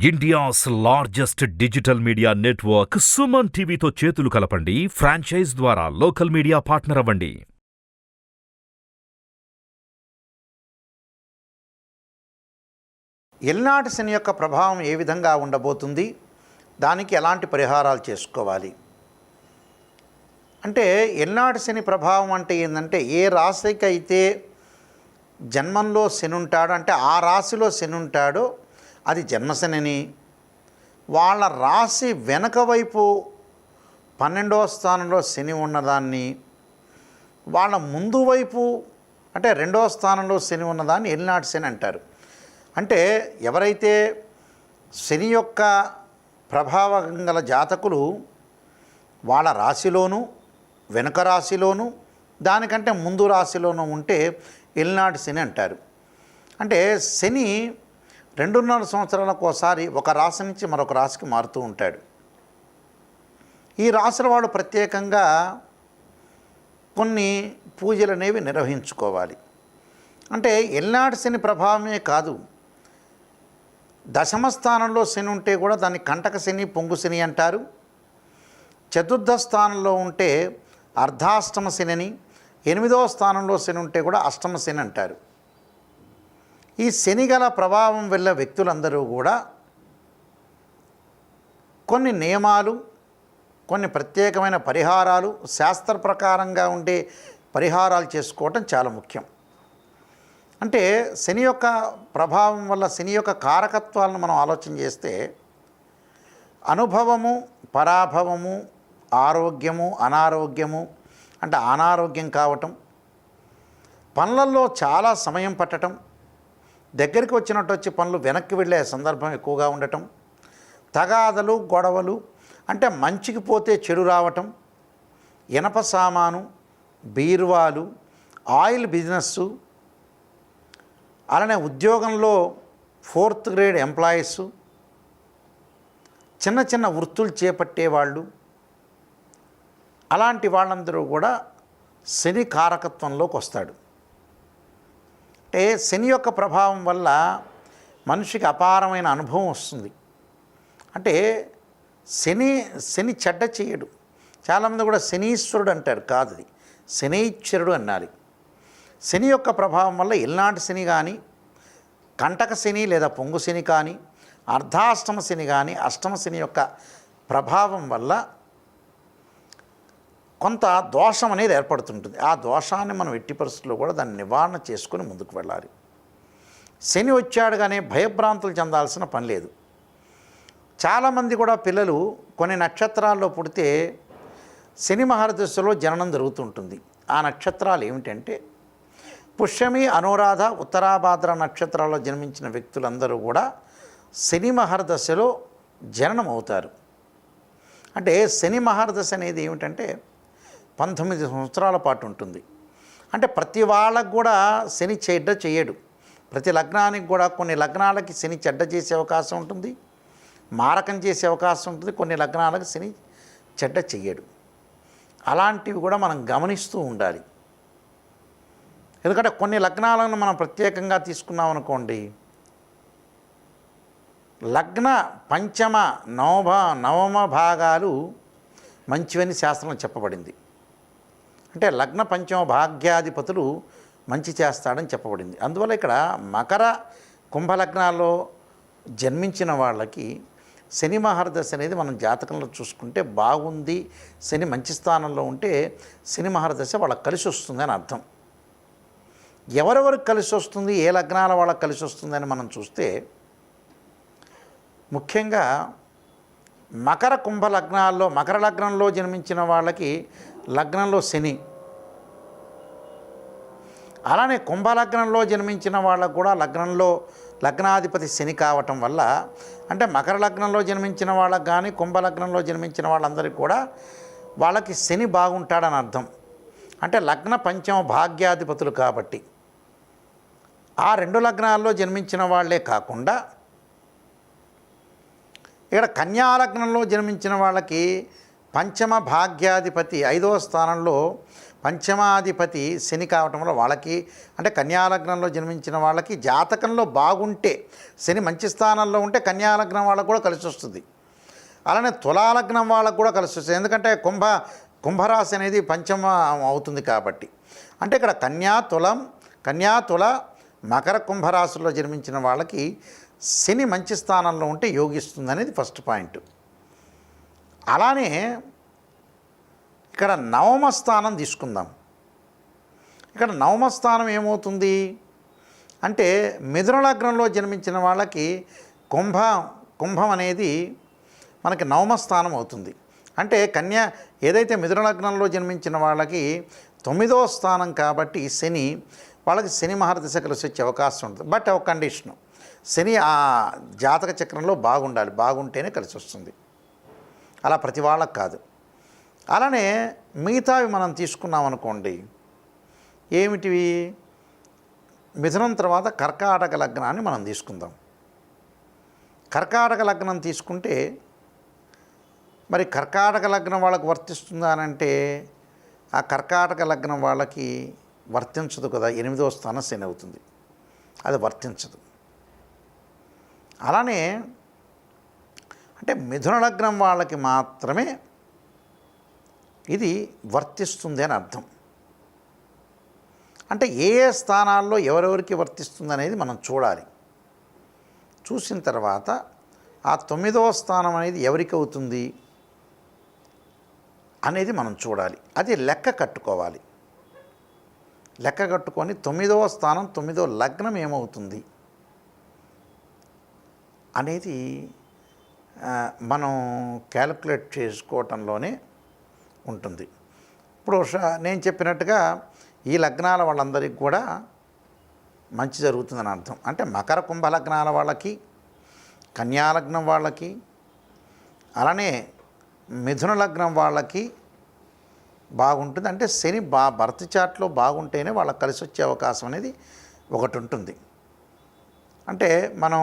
India's largest digital media network Suman టీవీతో చేతులు కలపండి. ఫ్రాంచైజ్ ద్వారా లోకల్ మీడియా పార్ట్నర్ అవ్వండి. ఎల్నాటి శని యొక్క ప్రభావం ఏ విధంగా ఉండబోతుంది, దానికి ఎలాంటి పరిహారాలు చేసుకోవాలి అంటే, ఎల్నాటి శని ప్రభావం అంటే ఏంటంటే, ఏ రాశికి అయితే జన్మంలో శని ఉంటాడో, అంటే ఆ రాశిలో శని ఉంటాడో అది జన్మశని. వాళ్ళ రాశి వెనక వైపు 12వ స్థానంలో శని ఉన్నదాన్ని, వాళ్ళ ముందు వైపు అంటే 2వ స్థానంలో శని ఉన్నదాన్ని ఎల్నాటి శని అంటారు. అంటే ఎవరైతే శని యొక్క ప్రభావం గల జాతకులు వాళ్ళ రాశిలోనూ వెనుక రాశిలోనూ దానికంటే ముందు రాశిలోనూ ఉంటే ఎల్నాటి శని అంటారు. అంటే శని 2.5 సంవత్సరాలకు ఒకసారి ఒక రాశి నుంచి మరొక రాశికి మారుతూ ఉంటాడు. ఈ రాశుల వాళ్ళు ప్రత్యేకంగా కొన్ని పూజలు అనేవి నిర్వహించుకోవాలి. అంటే ఎల్నాటి శని ప్రభావమే కాదు, దశమ స్థానంలో శని ఉంటే కూడా దాన్ని కంటక శని, పొంగు శని అంటారు. చతుర్థ స్థానంలో ఉంటే అర్ధాష్టమ శని అని, 8వ స్థానంలో శని ఉంటే కూడా అష్టమ శని అంటారు. ఈ శని గల ప్రభావం వల్ల వ్యక్తులందరూ కూడా కొన్ని నియమాలు, కొన్ని ప్రత్యేకమైన పరిహారాలు, శాస్త్ర ప్రకారంగా ఉండే పరిహారాలు చేసుకోవటం చాలా ముఖ్యం. అంటే శని యొక్క ప్రభావం వల్ల శని యొక్క కారకత్వాలను మనం ఆలోచన చేస్తే, అనుభవము, పరాభవము, ఆరోగ్యము, అనారోగ్యము, అంటే అనారోగ్యం కావటం, పనులలో చాలా సమయం పట్టడం, దగ్గరికి వచ్చినట్టు వచ్చి పనులు వెనక్కి వెళ్ళే సందర్భం ఎక్కువగా ఉండటం, తగాదలు, గొడవలు, అంటే మంచికి పోతే చెడు రావటం, ఇనప సామాను, బీరువాలు, ఆయిల్ బిజినెస్సు, అలానే ఉద్యోగంలో 4th గ్రేడ్ ఎంప్లాయీస్, చిన్న చిన్న వృత్తులు చేపట్టేవాళ్ళు, అలాంటి వాళ్ళందరూ కూడా శని కారకత్వంలోకి వస్తాడు. అంటే శని యొక్క ప్రభావం వల్ల మనిషికి అపారమైన అనుభవం వస్తుంది. అంటే శని చెడ్డ చేయడు. చాలామంది కూడా శనీశ్వరుడు అంటారు, కాదు, అది శనీశ్వరుడు అనాలి. శని యొక్క ప్రభావం వల్ల ఎల్నాటి శని కానీ, కంటక శని లేదా పొంగు శని కానీ, అర్ధాష్టమ శని కానీ, అష్టమ శని యొక్క ప్రభావం వల్ల కొంత దోషం అనేది ఏర్పడుతుంటుంది. ఆ దోషాన్ని మనం ఎట్టి పరిస్థితుల్లో కూడా దాన్ని నివారణ చేసుకొని ముందుకు వెళ్ళాలి. శని వచ్చాడు కానీ భయభ్రాంతులు చెందాల్సిన పని లేదు. చాలామంది కూడా పిల్లలు కొన్ని నక్షత్రాల్లో పుడితే శని మహర్దశలో జననం జరుగుతుంటుంది. ఆ నక్షత్రాలు ఏమిటంటే, పుష్యమి, అనురాధ, ఉత్తరాభాద్ర నక్షత్రాల్లో జన్మించిన వ్యక్తులందరూ కూడా శని మహర్దశలో జననం అవుతారు. అంటే శని మహర్దశ అనేది ఏమిటంటే 19 సంవత్సరాల పాటు ఉంటుంది. అంటే ప్రతి వాళ్ళకు కూడా శని చెడ్డ చేయడు. ప్రతి లగ్నానికి కూడా కొన్ని లగ్నాలకి శని చెడ్డ చేసే అవకాశం ఉంటుంది, మారకం చేసే అవకాశం ఉంటుంది. కొన్ని లగ్నాలకు శని చెడ్డ చెయ్యడు. అలాంటివి కూడా మనం గమనిస్తూ ఉండాలి. ఎందుకంటే కొన్ని లగ్నాలను మనం ప్రత్యేకంగా తీసుకున్నాం అనుకోండి, లగ్న పంచమ నవమ భాగాలు మంచివని శాస్త్రంలో చెప్పబడింది. అంటే లగ్న పంచమ భాగ్యాధిపతులు మంచి చేస్తాడని చెప్పబడింది. అందువల్ల ఇక్కడ మకర కుంభ లగ్నాల్లో జన్మించిన వాళ్ళకి శని మహర్దశ అనేది మనం జాతకంలో చూసుకుంటే బాగుంది, శని మంచి స్థానంలో ఉంటే శని మహర్దశ వాళ్ళకి కలిసి వస్తుంది అని అర్థం. ఎవరెవరికి కలిసి వస్తుంది, ఏ లగ్నాల వాళ్ళకి కలిసి వస్తుందని మనం చూస్తే, ముఖ్యంగా మకర కుంభ లగ్నాల్లో, మకర లగ్నంలో జన్మించిన వాళ్ళకి లగ్నంలో శని, అలానే కుంభ లగ్నంలో జన్మించిన వాళ్ళకు కూడా లగ్నాధిపతి శని కావటం వల్ల, అంటే మకర లగ్నంలో జన్మించిన వాళ్ళకి కానీ కుంభ లగ్నంలో జన్మించిన వాళ్ళందరికీ కూడా వాళ్ళకి శని బాగుంటాడని అర్థం. అంటే లగ్న పంచమ భాగ్యాధిపతులు కాబట్టి ఆ 2 లగ్నాల్లో జన్మించిన వాళ్ళే కాకుండా, ఇక్కడ కన్యా లగ్నంలో జన్మించిన వాళ్ళకి పంచమ భాగ్యాధిపతి 5వ స్థానంలో పంచమాధిపతి శని కావటం వల్ల వాళ్ళకి అంటే కన్యాలగ్నంలో జన్మించిన వాళ్ళకి జాతకంలో బాగుంటే శని మంచి స్థానంలో ఉంటే కన్యాలగ్నం వాళ్ళకు కూడా కలిసి వస్తుంది. అలానే తులాలగ్నం వాళ్ళకు కూడా కలిసి వస్తుంది. ఎందుకంటే కుంభరాశి అనేది పంచమ అవుతుంది కాబట్టి. అంటే ఇక్కడ కన్యా తుల మకర కుంభరాశుల్లో జన్మించిన వాళ్ళకి శని మంచి స్థానంలో ఉంటే యోగిస్తుంది అనేది ఫస్ట్ పాయింట్. అలానే ఇక్కడ నవమ స్థానం తీసుకుందాం. ఇక్కడ నవమ స్థానం ఏమవుతుంది అంటే మిథున లగ్నంలో జన్మించిన వాళ్ళకి కుంభం అనేది మనకి నవమ స్థానం అవుతుంది. అంటే ఏదైతే మిథున లగ్నంలో జన్మించిన వాళ్ళకి 9వ స్థానం కాబట్టి వాళ్ళకి శని మహర్దశ కలిసి వచ్చే అవకాశం ఉంటుంది. బట్ ఒక కండిషను, శని ఆ జాతక చక్రంలో బాగుండాలి, బాగుంటేనే కలిసి వస్తుంది. అలా ప్రతి వాళ్ళకి కాదు. అలానే మిగతావి మనం తీసుకున్నాం అనుకోండి, ఏమిటివి? మిథునం తర్వాత కర్కాటక లగ్నాన్ని మనం తీసుకుందాం. కర్కాటక లగ్నం తీసుకుంటే మరి కర్కాటక లగ్నం వాళ్ళకి వర్తిస్తుందా అని అంటే ఆ కర్కాటక లగ్నం వాళ్ళకి వర్తించదు కదా. 8వ స్థానం శని అవుతుంది, అది వర్తించదు. అలానే అంటే మిథున లగ్నం వాళ్ళకి మాత్రమే ఇది వర్తిస్తుంది అని అర్థం. అంటే ఏ స్థానాల్లో ఎవరెవరికి వర్తిస్తుంది అనేది మనం చూడాలి. చూసిన తర్వాత ఆ 9వ స్థానం అనేది ఎవరికి అవుతుంది అనేది మనం చూడాలి. అది లెక్క కట్టుకోవాలి. లెక్క కట్టుకొని 9వ స్థానం 9వ లగ్నం ఏమవుతుంది అనేది మనం క్యాలిక్యులేట్ చేసుకోవటంలోనే ఉంటుంది. ఇప్పుడు నేను చెప్పినట్టుగా ఈ లగ్నాల వాళ్ళందరికీ కూడా మంచి జరుగుతుందని అర్థం. అంటే మకర కుంభ లగ్నాల వాళ్ళకి, కన్యా లగ్నం వాళ్ళకి, అలానే మిథున లగ్నం వాళ్ళకి బాగుంటుంది. అంటే శని బర్త్ చార్ట్లో బాగుంటేనే వాళ్ళకి కలిసి వచ్చే అవకాశం అనేది ఒకటి ఉంటుంది. అంటే మనం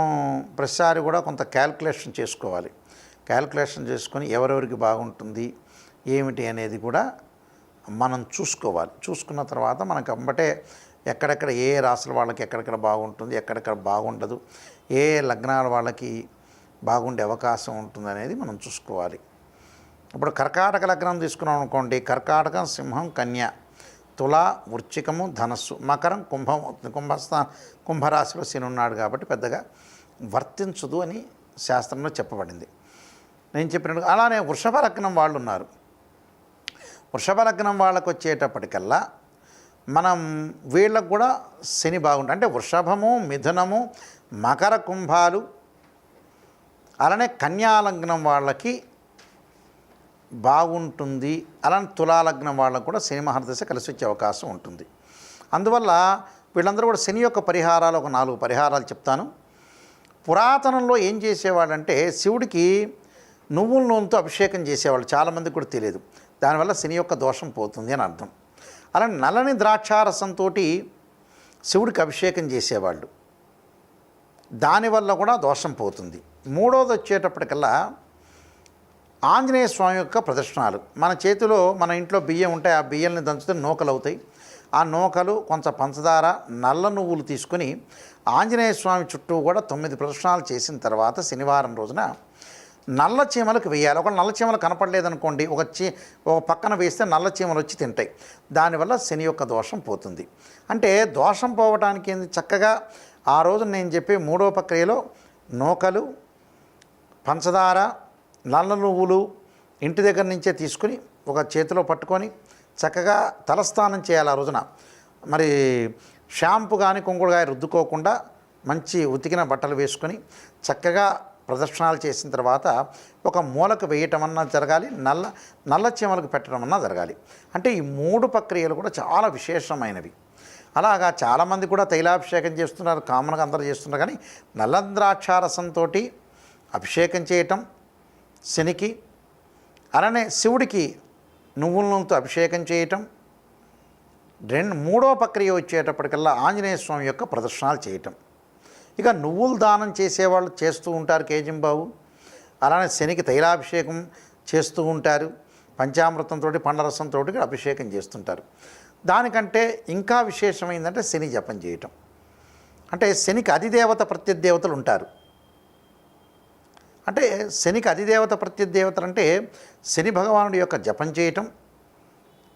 ప్రతిసారి కూడా కొంత క్యాల్కులేషన్ చేసుకోవాలి. క్యాల్కులేషన్ చేసుకొని ఎవరెవరికి బాగుంటుంది ఏమిటి అనేది కూడా మనం చూసుకోవాలి. చూసుకున్న తర్వాత మనకు అంబటే ఎక్కడెక్కడ ఏ రాశుల వాళ్ళకి ఎక్కడెక్కడ బాగుంటుంది, ఎక్కడెక్కడ బాగుండదు, ఏ లగ్నాల వాళ్ళకి బాగుండే అవకాశం ఉంటుంది అనేది మనం చూసుకోవాలి. ఇప్పుడు కర్కాటక లగ్నం తీసుకున్నాం అనుకోండి, కర్కాటకం, సింహం, కన్య, తుల, వృశ్చికము, ధనస్సు, మకరం, కుంభం అవుతుంది. కుంభరాశిలో శని ఉన్నాడు కాబట్టి పెద్దగా వర్తించదు అని శాస్త్రంలో చెప్పబడింది. నేను చెప్పినట్టు అలానే వృషభ లగ్నం వాళ్ళు ఉన్నారు. వృషభ లగ్నం వాళ్ళకు వచ్చేటప్పటికల్లా మనం వీళ్ళకు కూడా శని బాగుంటుంది. అంటే వృషభము, మిథునము, మకర కుంభాలు, అలానే కన్యా లగ్నం వాళ్ళకి బాగుంటుంది. అలానే తులాలగ్నం వాళ్ళకు కూడా శని మహర్దశ కలిసి వచ్చే అవకాశం ఉంటుంది. అందువల్ల వీళ్ళందరూ కూడా శని యొక్క పరిహారాలు ఒక 4 పరిహారాలు చెప్తాను. పురాతనంలో ఏం చేసేవాళ్ళంటే శివుడికి నువ్వుల నూనెతో అభిషేకం చేసేవాళ్ళు, చాలామందికి కూడా తెలియదు. దానివల్ల శని యొక్క దోషం పోతుంది అని అర్థం. అలా నల్లని ద్రాక్షారసంతో శివుడికి అభిషేకం చేసేవాళ్ళు, దానివల్ల కూడా దోషం పోతుంది. 3వది వచ్చేటప్పటికల్లా ఆంజనేయ స్వామి యొక్క ప్రదర్శనాలు. మన చేతిలో మన ఇంట్లో బియ్యం ఉంటాయి, ఆ బియ్యాన్ని దంచితే నూకలు అవుతాయి. ఆ నూకలు, కొంత పంచదార, నల్ల నువ్వులు తీసుకొని ఆంజనేయ స్వామి చుట్టూ కూడా 9 ప్రదర్శనాలు చేసిన తర్వాత శనివారం రోజున నల్ల చీమలకు వేయాలి. ఒక నల్ల చీమలు కనపడలేదనుకోండి, ఒక పక్కన వేస్తే నల్ల చీమలు వచ్చి తింటాయి. దానివల్ల శని యొక్క దోషం పోతుంది. అంటే దోషం పోవడానికి ఏంది, చక్కగా ఆ రోజు నేను చెప్పే 3వ ప్రక్రియలో నూకలు, పంచదార, నల్ల నువ్వులు ఇంటి దగ్గర నుంచే తీసుకుని ఒక చేతిలో పట్టుకొని చక్కగా తలస్నానం చేయాలి ఆ రోజున. మరి షాంపు కానీ కుంకుడు కానీ రుద్దుకోకుండా మంచి ఉతికిన బట్టలు వేసుకొని చక్కగా ప్రదక్షిణాలు చేసిన తర్వాత ఒక మూలకు వేయటం అన్నా జరగాలి, నల్ల చీమలకు పెట్టడం అన్నా జరగాలి. అంటే ఈ 3 ప్రక్రియలు కూడా చాలా విశేషమైనవి. అలాగా చాలామంది కూడా తైలాభిషేకం చేస్తున్నారు, కామన్గా అందరూ చేస్తున్నారు. కానీ నల్ల ద్రాక్షారసంతో అభిషేకం చేయటం శనికి, అలానే శివుడికి నువ్వుల నూనెతో అభిషేకం చేయటం, 3వ ప్రక్రియ వచ్చేటప్పటికల్లా ఆంజనేయ స్వామి యొక్క ప్రదర్శనాలు చేయటం. ఇక నువ్వులు దానం చేసేవాళ్ళు చేస్తూ ఉంటారు కేజింబావు. అలానే శనికి తైలాభిషేకం చేస్తూ ఉంటారు. పంచామృతంతో పండ్లరసంతో అభిషేకం చేస్తుంటారు. దానికంటే ఇంకా విశేషమైందంటే శని జపం చేయటం. అంటే శనికి అధిదేవత ప్రత్యదేవతలు ఉంటారు. అంటే శనికి అధిదేవత ప్రత్యదేవతలు అంటే శని భగవానుడి యొక్క జపం చేయటం,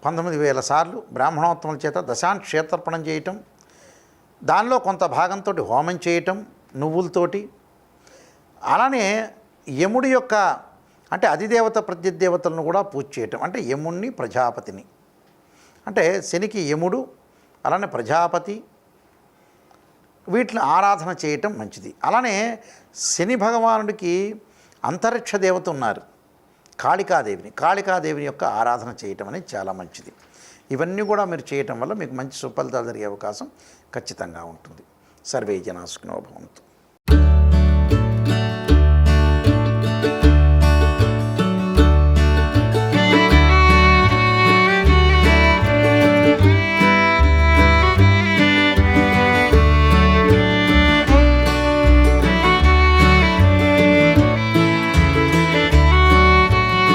19,000 సార్లు బ్రాహ్మణోత్తముల చేత దశాంక్షేత్రపణం చేయటం, దానిలో కొంత భాగంతో హోమం చేయటం నువ్వులతోటి. అలానే యముడి యొక్క అంటే అధిదేవత ప్రత్యదేవతలను కూడా పూజ చేయటం. అంటే యముణ్ణి ప్రజాపతిని, అంటే శనికి యముడు అలానే ప్రజాపతి, వీటిని ఆరాధన చేయటం మంచిది. అలానే శని భగవానుడికి అంతరిక్ష దేవత ఉన్నారు, కాళికాదేవిని యొక్క ఆరాధన చేయటం అనేది చాలా మంచిది. ఇవన్నీ కూడా మీరు చేయటం వల్ల మీకు మంచి సుఫలితాలు జరిగే అవకాశం ఖచ్చితంగా ఉంటుంది. సర్వే జనా సుఖినో భవంతు.